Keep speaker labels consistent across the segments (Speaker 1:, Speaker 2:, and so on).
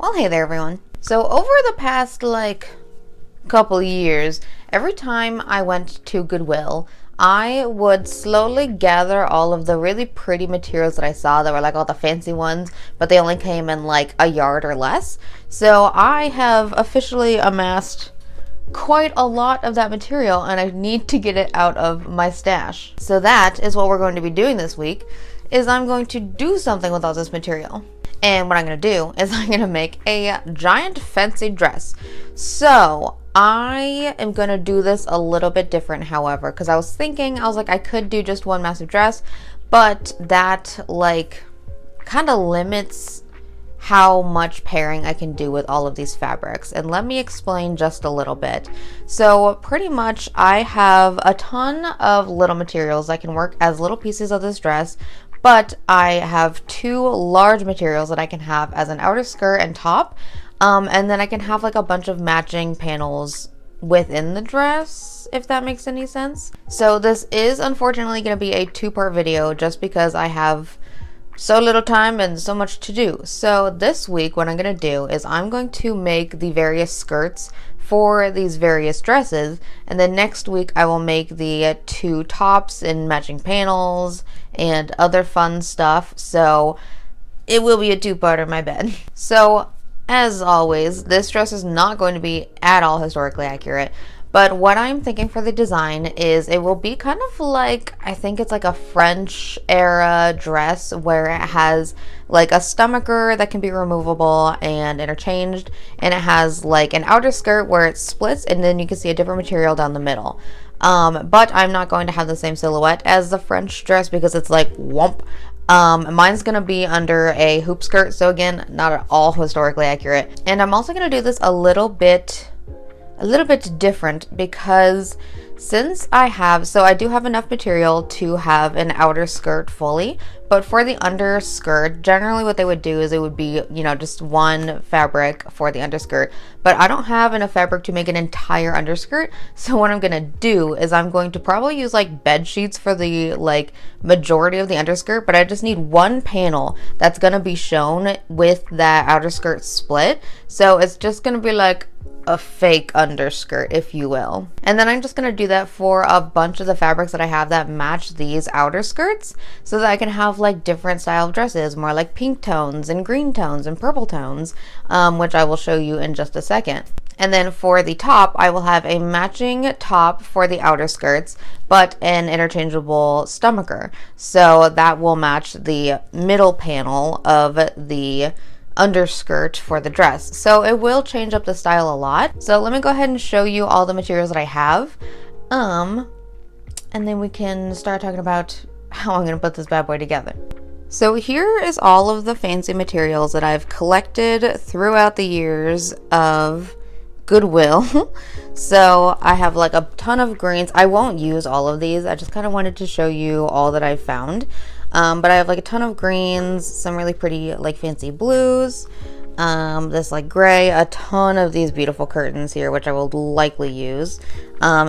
Speaker 1: Well, hey there everyone. So over the past couple years, every time I went to Goodwill, I would slowly gather all of the really pretty materials that I saw that were like all the fancy ones, but they only came in like a yard or less. So I have officially amassed quite a lot of that material and I need to get it out of my stash. So that is what we're going to be doing this week, is I'm going to do something with all this material. And what I'm going to do is I'm going to make a giant fancy dress. So I am going to do this a little bit different, however, because I was like, I could do just one massive dress, but that kind of limits how much pairing I can do with all of these fabrics. And let me explain just a little bit. So pretty much I have a ton of little materials that can work as little pieces of this dress, but I have two large materials that I can have as an outer skirt and top, and then I can have like a bunch of matching panels within the dress, if that makes any sense. So this is unfortunately going to be a two-part video just because I have so little time and so much to do. So this week what I'm going to do is I'm going to make the various skirts for these various dresses, and then next week I will make the two tops in matching panels and other fun stuff. So it will be a two-parter, my bad. So as always, this dress is not going to be at all historically accurate, but what I'm thinking for the design is it will be kind of like, I think it's like a French era dress where it has like a stomacher that can be removable and interchanged, and it has like an outer skirt where it splits and then you can see a different material down the middle. But I'm not going to have the same silhouette as the French dress because it's like whoomp. Mine's gonna be under a hoop skirt, so again, not at all historically accurate. And I'm also gonna do this a little bit different because since I do have enough material to have an outer skirt fully, but for the underskirt, generally what they would do is it would be, just one fabric for the underskirt, but I don't have enough fabric to make an entire underskirt. So what I'm gonna do is I'm going to probably use like bed sheets for the majority of the underskirt, but I just need one panel that's gonna be shown with that outer skirt split. So it's just gonna be like a fake underskirt, if you will. And then I'm just going to do that for a bunch of the fabrics that I have that match these outer skirts, so that I can have like different style of dresses, more like pink tones and green tones and purple tones, which I will show you in just a second. And then for the top, I will have a matching top for the outer skirts, but an interchangeable stomacher. So that will match the middle panel of the underskirt for the dress. So it will change up the style a lot. So let me go ahead and show you all the materials that I have. And then we can start talking about how I'm going to put this bad boy together. So here is all of the fancy materials that I've collected throughout the years of Goodwill. So I have like a ton of greens. I won't use all of these. I just kind of wanted to show you all that I found. But I have like a ton of greens, some really pretty like fancy blues, this like gray, a ton of these beautiful curtains here, which I will likely use,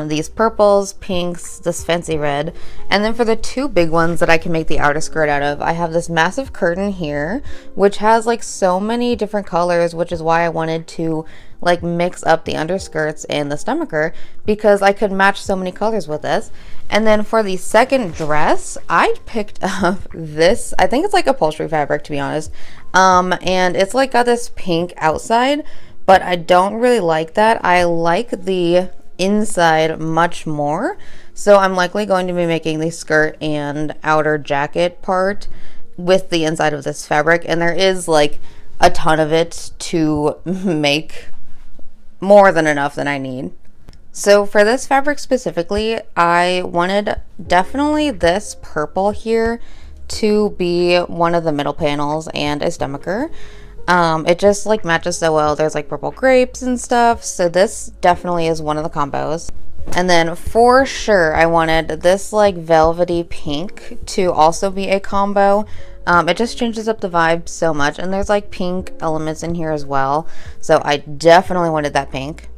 Speaker 1: these purples, pinks, this fancy red, and then for the two big ones that I can make the outer skirt out of, I have this massive curtain here, which has like so many different colors, which is why I wanted to like mix up the underskirts and the stomacher, because I could match so many colors with this. And then for the second dress, I picked up this, I think it's like upholstery fabric, to be honest, and it's like got this pink outside, but I don't really like that. I like the inside much more, so I'm likely going to be making the skirt and outer jacket part with the inside of this fabric, and there is like a ton of it to make, more than enough than I need. So for this fabric specifically, I wanted definitely this purple here to be one of the middle panels and a stomacher. It just like matches so well. There's like purple grapes and stuff, so this definitely is one of the combos. And then for sure I wanted this like velvety pink to also be a combo. It just changes up the vibe so much, and there's like pink elements in here as well, so I definitely wanted that pink.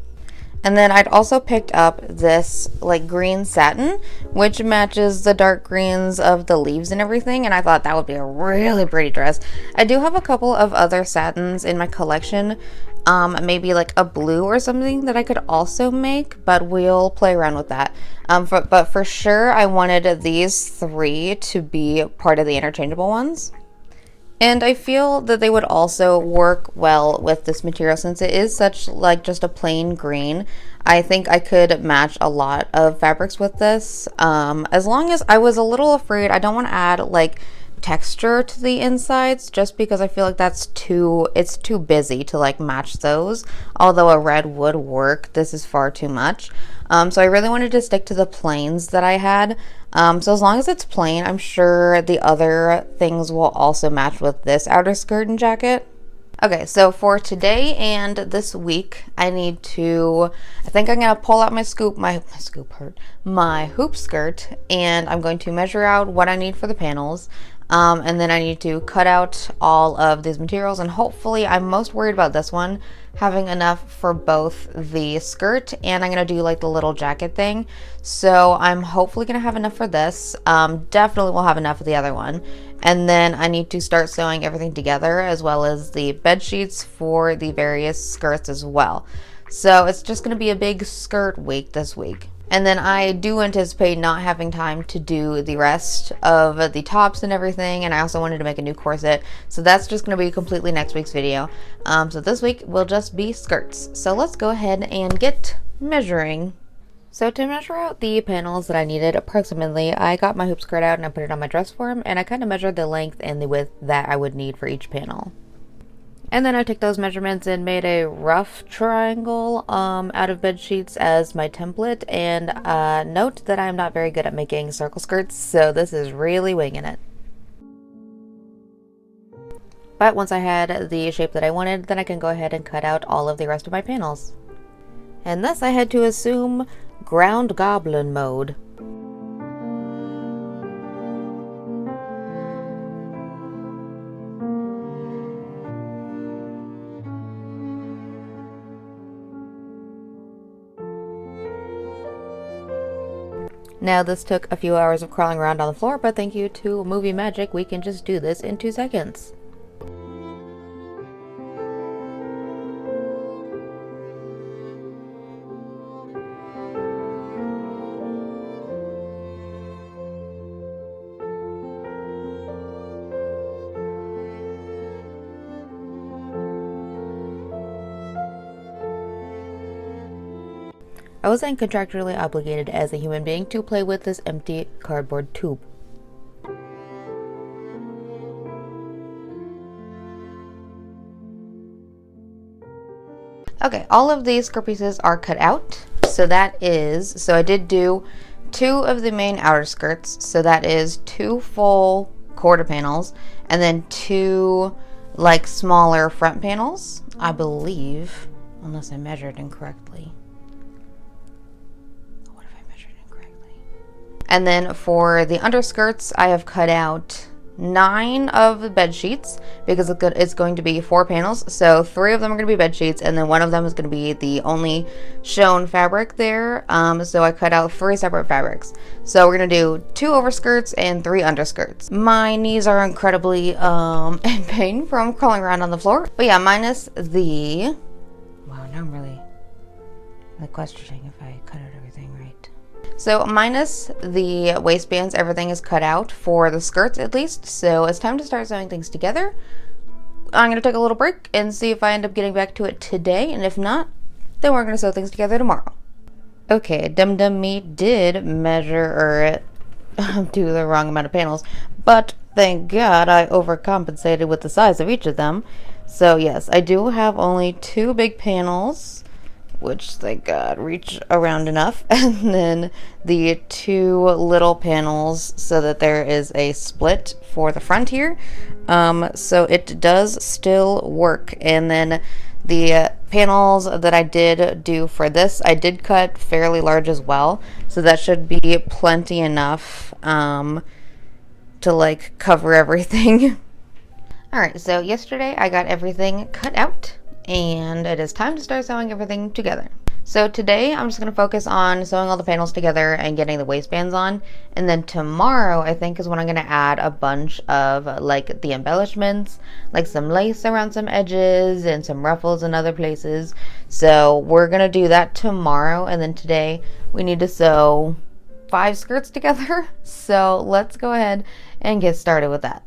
Speaker 1: And then I'd also picked up this like green satin, which matches the dark greens of the leaves and everything. And I thought that would be a really pretty dress. I do have a couple of other satins in my collection. Maybe like a blue or something that I could also make, but we'll play around with that. But for sure, I wanted these three to be part of the interchangeable ones. And I feel that they would also work well with this material since it is such like just a plain green. I think I could match a lot of fabrics with this. As long as I was a little afraid, I don't want to add like texture to the insides just because I feel like it's too busy to like match those. Although a red would work, this is far too much. So I really wanted to stick to the plains that I had. So as long as it's plain, I'm sure the other things will also match with this outer skirt and jacket. Okay, so for today and this week, I think I'm gonna pull out my hoop skirt, and I'm going to measure out what I need for the panels. And then I need to cut out all of these materials, and hopefully I'm most worried about this one having enough for both the skirt and I'm gonna do like the little jacket thing. So I'm hopefully gonna have enough for this. Definitely will have enough for the other one. And then I need to start sewing everything together as well as the bed sheets for the various skirts as well. So it's just gonna be a big skirt week this week. And then I do anticipate not having time to do the rest of the tops and everything. And I also wanted to make a new corset. So that's just going to be completely next week's video. So this week will just be skirts. So let's go ahead and get measuring. So to measure out the panels that I needed approximately, I got my hoop skirt out and I put it on my dress form. And I kind of measured the length and the width that I would need for each panel. And then I took those measurements and made a rough triangle out of bed sheets as my template. And note that I'm not very good at making circle skirts, so this is really winging it. But once I had the shape that I wanted, then I can go ahead and cut out all of the rest of my panels. And thus I had to assume ground goblin mode. Now this took a few hours of crawling around on the floor, but thank you to movie magic, we can just do this in 2 seconds. I wasn't contractually obligated as a human being to play with this empty cardboard tube. Okay, all of these skirt pieces are cut out. So I did do 2 of the main outer skirts. So that is 2 full quarter panels and then 2 like smaller front panels, I believe, unless I measured incorrectly. And then for the underskirts, I have cut out 9 of the bed sheets because it's going to be 4 panels. So 3 of them are going to be bed sheets, and then 1 of them is going to be the only shown fabric there. So I cut out 3 separate fabrics. So we're going to do 2 overskirts and 3 underskirts. My knees are incredibly in pain from crawling around on the floor. But yeah, minus the... Wow, now I'm really like questioning if I cut out everything right. So minus the waistbands, everything is cut out for the skirts at least. So it's time to start sewing things together. I'm going to take a little break and see if I end up getting back to it today. And if not, then we're going to sew things together tomorrow. Okay, Dum Dum Me did measure or do the wrong amount of panels. But thank God I overcompensated with the size of each of them. So yes, I do have only 2 big panels, which thank God reach around enough, and then the 2 little panels so that there is a split for the front here. So it does still work. And then the panels that I did do for this, I did cut fairly large as well, so that should be plenty enough to like cover everything. Alright, so yesterday I got everything cut out, and it is time to start sewing everything together. So today I'm just going to focus on sewing all the panels together and getting the waistbands on. And then tomorrow I think is when I'm going to add a bunch of like the embellishments, like some lace around some edges and some ruffles in other places. So we're going to do that tomorrow. And then today we need to sew 5 skirts together. So let's go ahead and get started with that.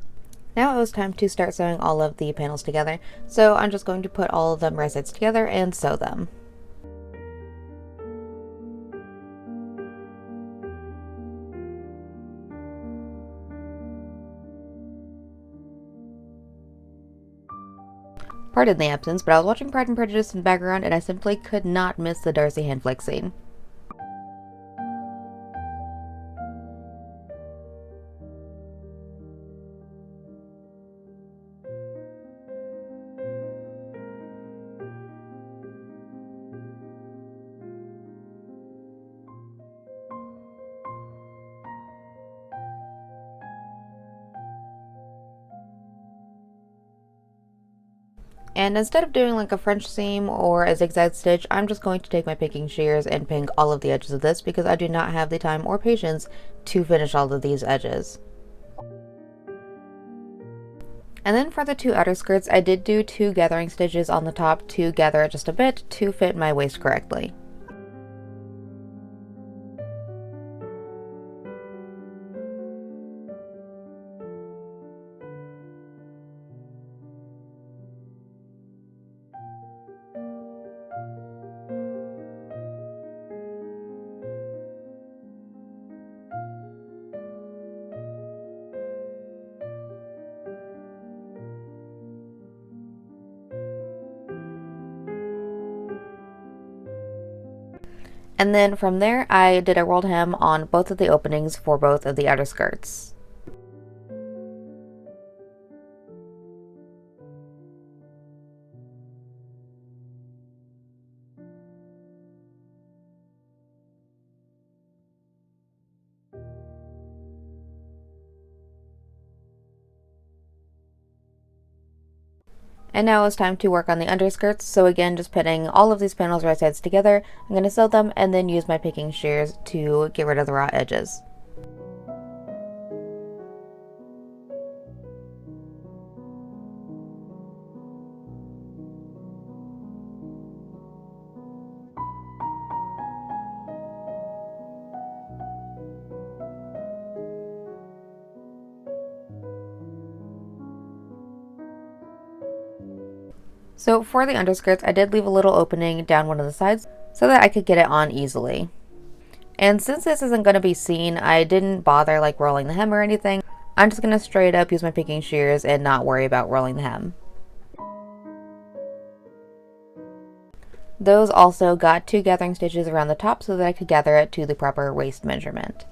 Speaker 1: Now it was time to start sewing all of the panels together. So I'm just going to put all of them right sides together and sew them. Pardon the absence, but I was watching Pride and Prejudice in the background and I simply could not miss the Darcy hand flick scene. And instead of doing like a French seam or a zigzag stitch, I'm just going to take my picking shears and pink all of the edges of this because I do not have the time or patience to finish all of these edges. And then for the 2 outer skirts, I did do 2 gathering stitches on the top to gather it just a bit to fit my waist correctly. And then from there, I did a rolled hem on both of the openings for both of the outer skirts. And now it's time to work on the underskirts. So again, just putting all of these panels right sides together. I'm going to sew them and then use my picking shears to get rid of the raw edges. So for the underskirts, I did leave a little opening down one of the sides so that I could get it on easily. And since this isn't going to be seen, I didn't bother like rolling the hem or anything. I'm just going to straight up use my picking shears and not worry about rolling the hem. Those also got 2 gathering stitches around the top so that I could gather it to the proper waist measurement.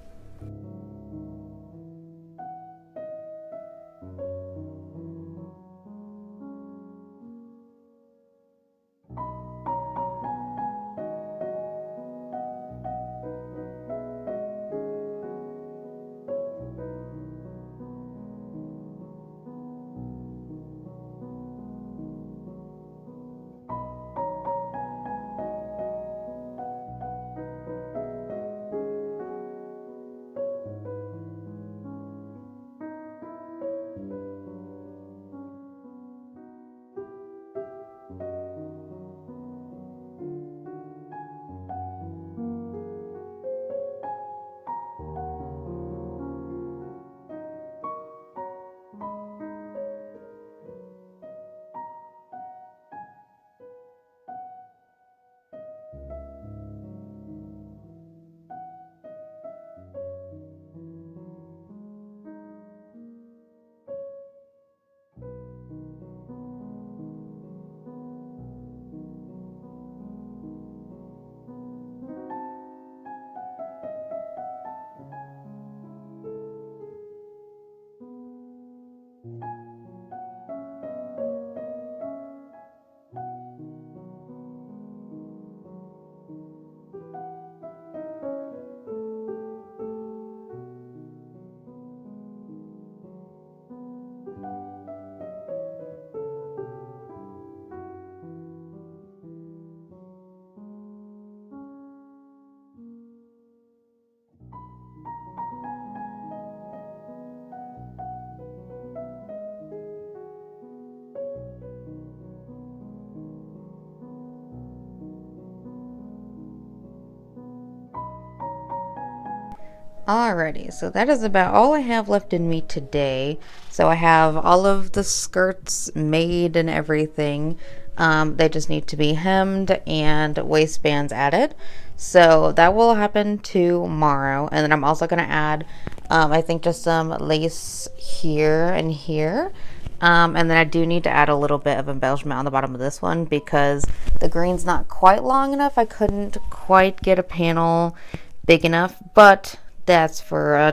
Speaker 1: Alrighty, so that is about all I have left in me today. So I have all of the skirts made and everything. They just need to be hemmed and waistbands added. So that will happen tomorrow. And then I'm also going to add, I think, just some lace here and here. And then I do need to add a little bit of embellishment on the bottom of this one because the green's not quite long enough. I couldn't quite get a panel big enough, but that's for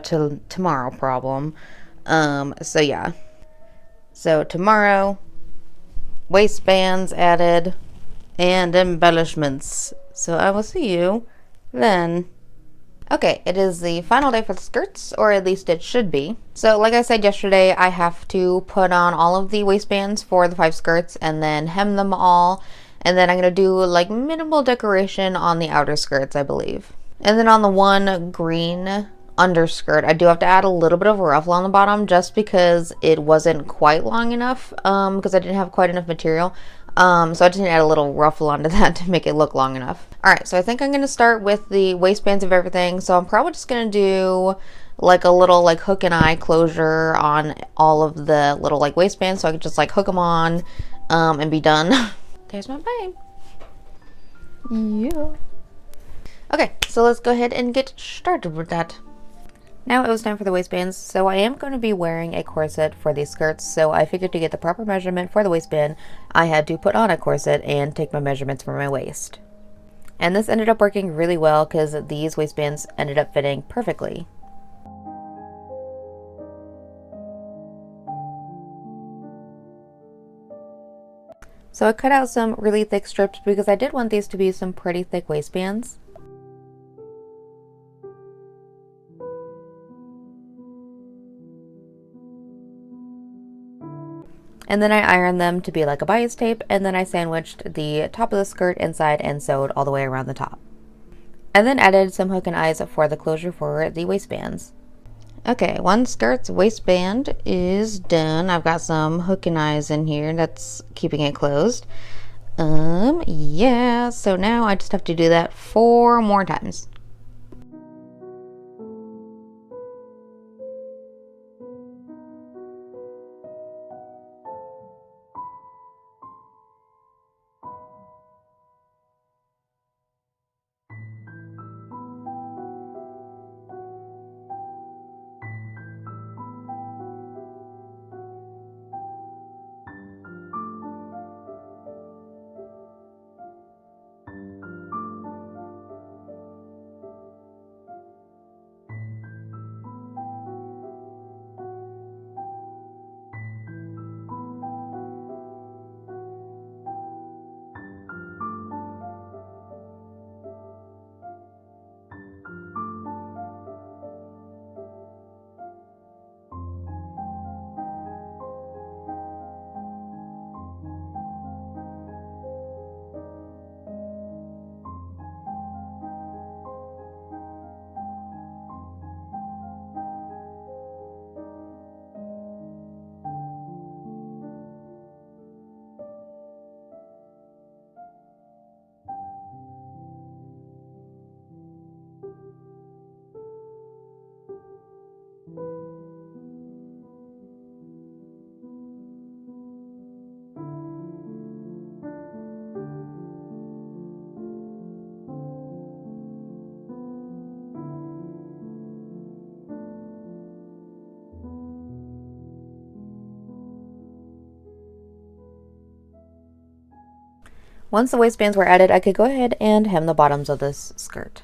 Speaker 1: tomorrow problem. So yeah. So tomorrow, waistbands added and embellishments. So I will see you then. Okay, it is the final day for the skirts, or at least it should be. So like I said yesterday, I have to put on all of the waistbands for the 5 skirts and then hem them all. And then I'm going to do like minimal decoration on the outer skirts, I believe. And then on the one green underskirt, I do have to add a little bit of a ruffle on the bottom just because it wasn't quite long enough because I didn't have quite enough material. So I just need to add a little ruffle onto that to make it look long enough. Alright, so I think I'm going to start with the waistbands of everything. So I'm probably just going to do like a little like hook and eye closure on all of the little like waistbands so I can just like hook them on and be done. There's my babe. Yeah. Okay, so let's go ahead and get started with that. Now it was time for the waistbands, so I am going to be wearing a corset for these skirts, so I figured to get the proper measurement for the waistband, I had to put on a corset and take my measurements for my waist. And this ended up working really well because these waistbands ended up fitting perfectly. So I cut out some really thick strips because I did want these to be some pretty thick waistbands. And then I ironed them to be like a bias tape, and then I sandwiched the top of the skirt inside and sewed all the way around the top. And then added some hook and eyes for the closure for the waistbands. Okay, one skirt's waistband is done. I've got some hook and eyes in here that's keeping it closed. Yeah, so now I just have to do that 4 more times. Once the waistbands were added, I could go ahead and hem the bottoms of this skirt.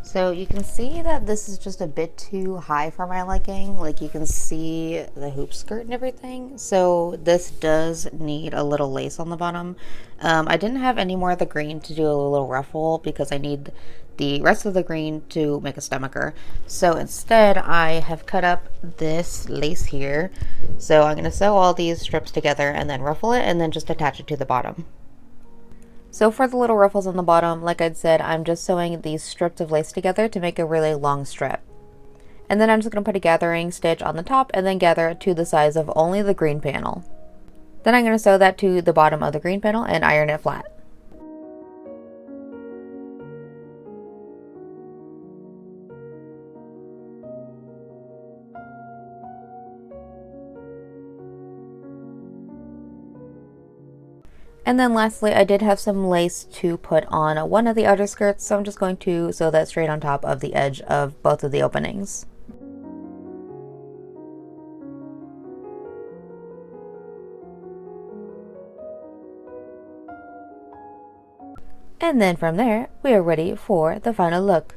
Speaker 1: So you can see that this is just a bit too high for my liking. Like you can see the hoop skirt and everything. So this does need a little lace on the bottom. I didn't have any more of the green to do a little ruffle because I need the rest of the green to make a stomacher. So instead I have cut up this lace here. So I'm going to sew all these strips together and then ruffle it and then just attach it to the bottom. So for the little ruffles on the bottom, like I'd said, I'm just sewing these strips of lace together to make a really long strip. And then I'm just going to put a gathering stitch on the top and then gather it to the size of only the green panel. Then I'm going to sew that to the bottom of the green panel and iron it flat. And then lastly, I did have some lace to put on one of the outer skirts, so I'm just going to sew that straight on top of the edge of both of the openings. And then from there, we are ready for the final look.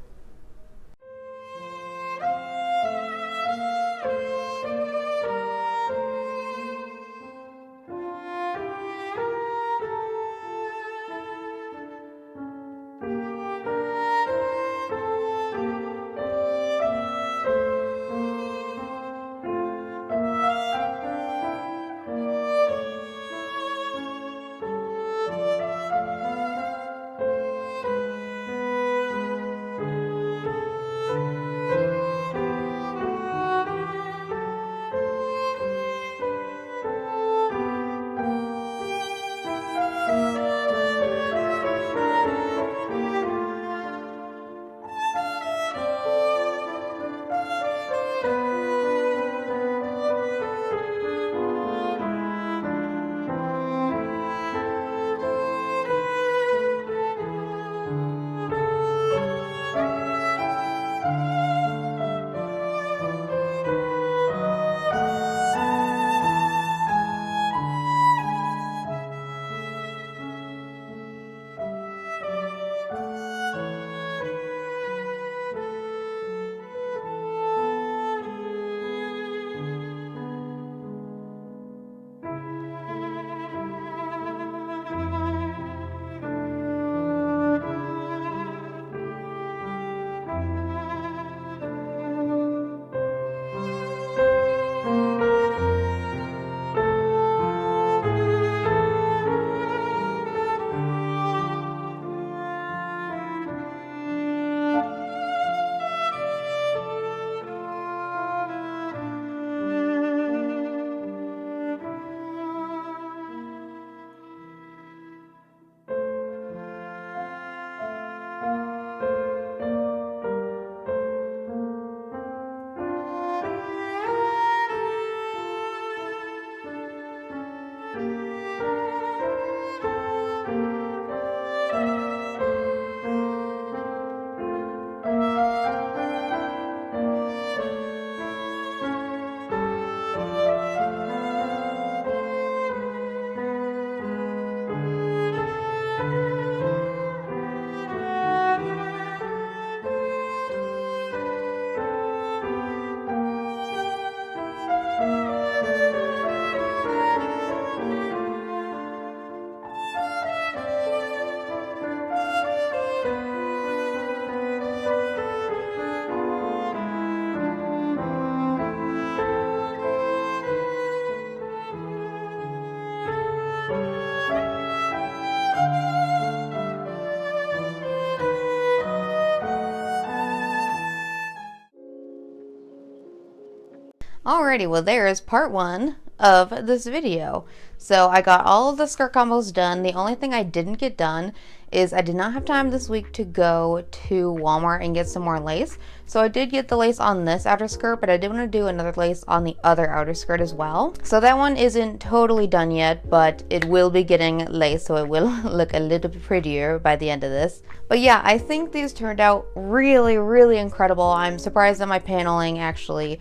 Speaker 1: Alrighty, well there is part one of this video. So I got all of the skirt combos done. The only thing I didn't get done is I did not have time this week to go to Walmart and get some more lace. So I did get the lace on this outer skirt, but I did want to do another lace on the other outer skirt as well. So that one isn't totally done yet, but it will be getting lace, so it will look a little bit prettier by the end of this. But yeah, I think these turned out really, really incredible. I'm surprised that my paneling actually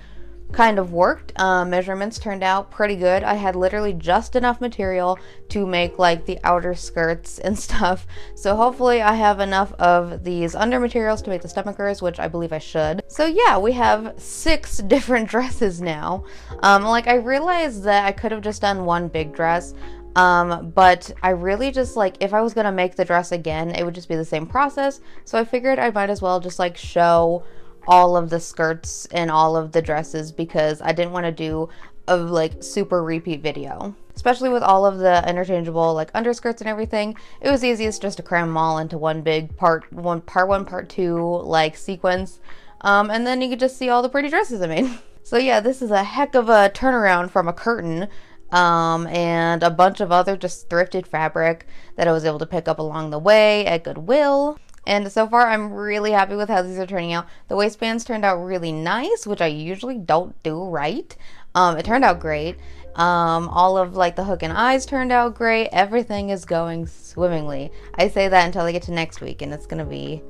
Speaker 1: kind of worked. Measurements turned out pretty good. I had literally just enough material to make like the outer skirts and stuff, so hopefully I have enough of these under materials to make the stomachers, which I believe I should. So yeah, we have 6 different dresses now. Like I realized that I could have just done one big dress, but I really just like, if I was gonna make the dress again, it would just be the same process, so I figured I might as well just like show all of the skirts and all of the dresses, because I didn't want to do a like super repeat video, especially with all of the interchangeable like underskirts and everything. It was easiest just to cram them all into one big part one part two like sequence. And then you could just see all the pretty dresses I made. So yeah, this is a heck of a turnaround from a curtain. And a bunch of other just thrifted fabric that I was able to pick up along the way at Goodwill. And so far, I'm really happy with how these are turning out. The waistbands turned out really nice, which I usually don't do right. It turned out great. All of like the hook and eyes turned out great. Everything is going swimmingly. I say that until I get to next week, and it's gonna be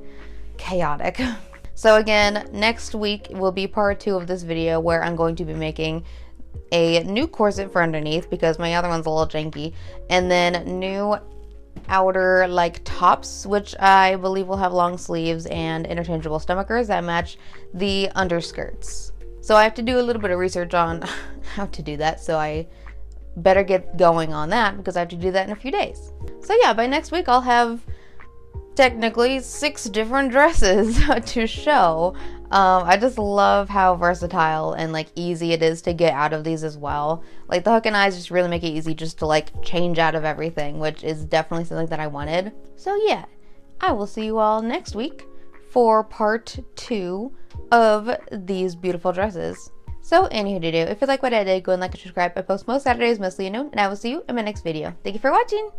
Speaker 1: chaotic. So again, next week will be part 2 of this video where I'm going to be making a new corset for underneath because my other one's a little janky, and then new outer like tops, which I believe will have long sleeves and interchangeable stomachers that match the underskirts. So I have to do a little bit of research on how to do that, so I better get going on that because I have to do that in a few days. So yeah, by next week I'll have technically 6 different dresses to show. I just love how versatile and like easy it is to get out of these as well. Like the hook and eyes just really make it easy just to like change out of everything, which is definitely something that I wanted. So yeah, I will see you all next week for part 2 of these beautiful dresses. So anywho to do, if you like what I did, go and like and subscribe. I post most Saturdays, mostly at noon, and I will see you in my next video. Thank you for watching!